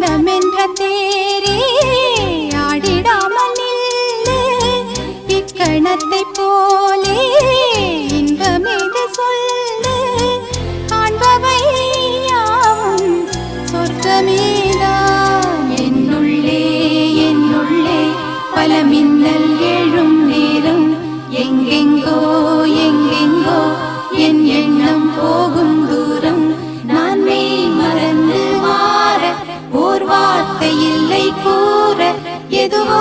மனமென்ற தேரே ஆடிடாமல் நில்லு இக்கணத்தை போலே இன்பமேது சொல்லு காண்பவை யாவும் சொர்க்கமேதான் என்னுள்ளே என்னுள்ளே பல மின்னல் எழும் நேரம் எங்கெங்கோ எங்கெங்கோ என் எண்ணம் போகும் தூரம் நான் மெய் மறந்து மாற ஓர் வார்த்தை இல்லை கூற எதுவோ